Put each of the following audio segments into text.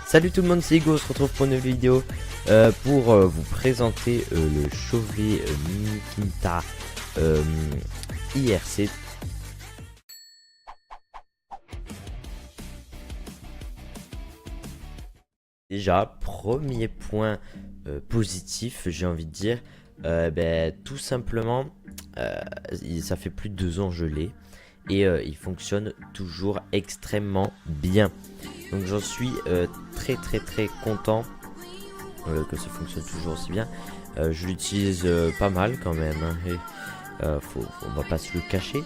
Salut tout le monde, c'est Hugo, on se retrouve pour une nouvelle vidéo pour vous présenter le Chevrolet Mini Quinta IRC. Déjà, premier point positif, j'ai envie de dire, tout simplement, ça fait plus de 2 ans que je l'ai et il fonctionne toujours extrêmement bien. Donc j'en suis très content que ça fonctionne toujours aussi bien. Je l'utilise pas mal quand même, hein, et, on va pas se le cacher.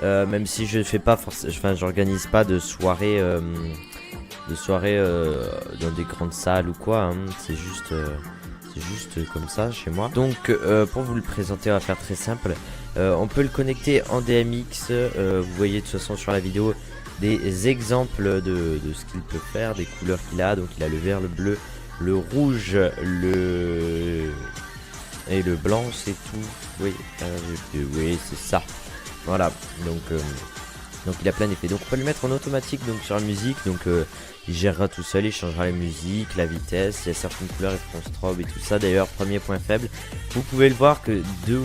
Même si je fais pas forcément, enfin j'organise pas de soirée dans des grandes salles ou quoi, hein. C'est juste comme ça chez moi. Donc pour vous le présenter, on va faire très simple. On peut le connecter en DMX. Vous voyez de toute façon sur la vidéo des exemples de ce qu'il peut faire, des couleurs qu'il a. Donc il a le vert, le bleu, le rouge, et le blanc, c'est tout. Oui, oui, c'est ça. Voilà. Donc il a plein d'effets. Donc on peut le mettre en automatique donc sur la musique. Donc il gérera tout seul, il changera la musique, la vitesse. Il y a certaines couleurs, ils feront strobe et tout ça. D'ailleurs, premier point faible, vous pouvez le voir que 2 ou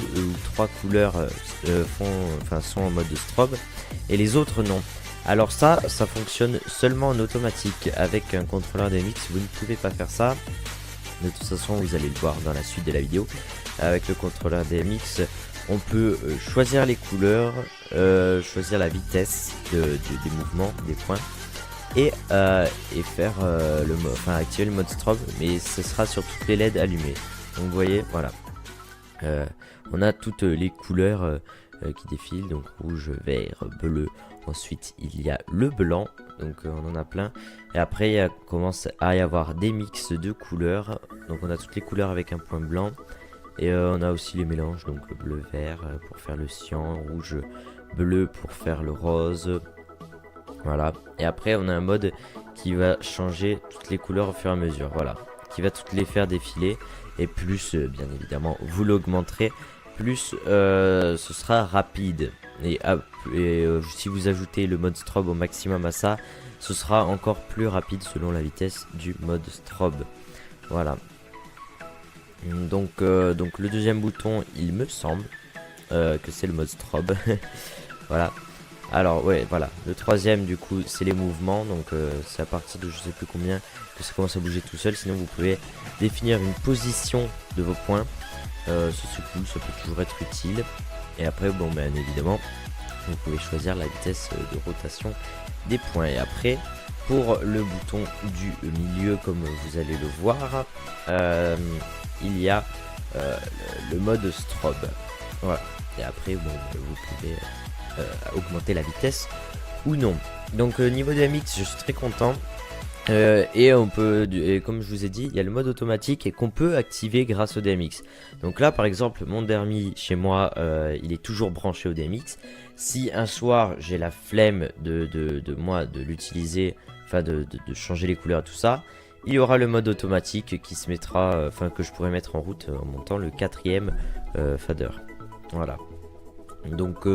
3 couleurs sont en mode de strobe et les autres non. Alors ça fonctionne seulement en automatique. Avec un contrôleur DMX, vous ne pouvez pas faire ça. De toute façon, vous allez le voir dans la suite de la vidéo. Avec le contrôleur DMX, on peut choisir les couleurs, choisir la vitesse des mouvements, des points, et faire activer le mode strobe, mais ce sera sur toutes les LED allumées. Donc vous voyez, voilà. On a toutes les couleurs qui défilent, donc rouge, vert, bleu. Ensuite il y a le blanc, donc on en a plein. Et après il commence à y avoir des mix de couleurs. Donc on a toutes les couleurs avec un point blanc. Et on a aussi les mélanges, donc bleu vert pour faire le cyan, rouge bleu pour faire le rose. Voilà. Et après on a un mode qui va changer toutes les couleurs au fur et à mesure. Voilà. Qui va toutes les faire défiler. Et plus bien évidemment vous l'augmenterez, plus ce sera rapide. Et si vous ajoutez le mode strobe au maximum à ça, ce sera encore plus rapide selon la vitesse du mode strobe. Voilà. Donc le deuxième bouton, il me semble que c'est le mode strobe. Voilà. Alors ouais, voilà. Le troisième du coup c'est les mouvements. Donc c'est à partir de je sais plus combien que ça commence à bouger tout seul. Sinon vous pouvez définir une position de vos points. Ça c'est cool, ça peut toujours être utile. Et après bon bien évidemment vous pouvez choisir la vitesse de rotation des points. Et après pour le bouton du milieu, comme vous allez le voir, il y a le mode strobe. Voilà. Et après bon, vous pouvez augmenter la vitesse ou non. Donc niveau DMX, je suis très content. Et on peut, et comme je vous ai dit, il y a le mode automatique et qu'on peut activer grâce au DMX. Donc là par exemple mon Dermy chez moi, il est toujours branché au DMX. Si un soir j'ai la flemme de l'utiliser, enfin de changer les couleurs et tout ça, il y aura le mode automatique qui se mettra, que je pourrais mettre en route en montant le 4e fader. Voilà. Donc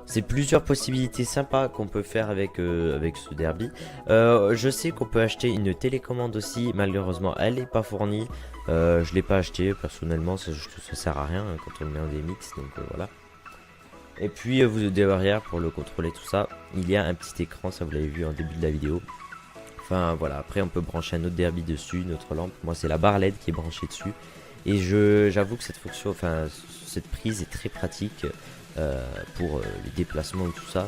c'est plusieurs possibilités sympas qu'on peut faire avec ce Derby. Je sais qu'on peut acheter une télécommande aussi. Malheureusement elle n'est pas fournie. Je l'ai pas acheté personnellement, ça sert à rien hein, quand on le met en DMX. Donc voilà. Et puis vous derrière pour le contrôler tout ça, il y a un petit écran, ça vous l'avez vu en début de la vidéo. Enfin voilà, après on peut brancher un autre Derby dessus, une autre lampe. Moi c'est la barre LED qui est branchée dessus. Et j'avoue que cette fonction, cette prise est très pratique. Pour les déplacements et tout ça,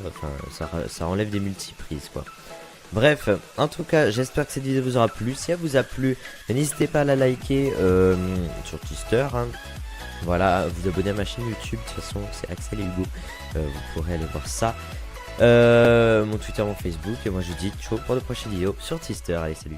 ça enlève des multiprises quoi. Bref, en tout cas j'espère que cette vidéo vous aura plu. Si elle vous a plu, n'hésitez pas à la liker sur Twister, hein. Voilà, vous abonner à ma chaîne YouTube, de toute façon c'est Axel et Hugo, vous pourrez aller voir ça, mon Twitter, mon Facebook, et moi je dis ciao pour de prochaines vidéos sur Twister. Allez, salut.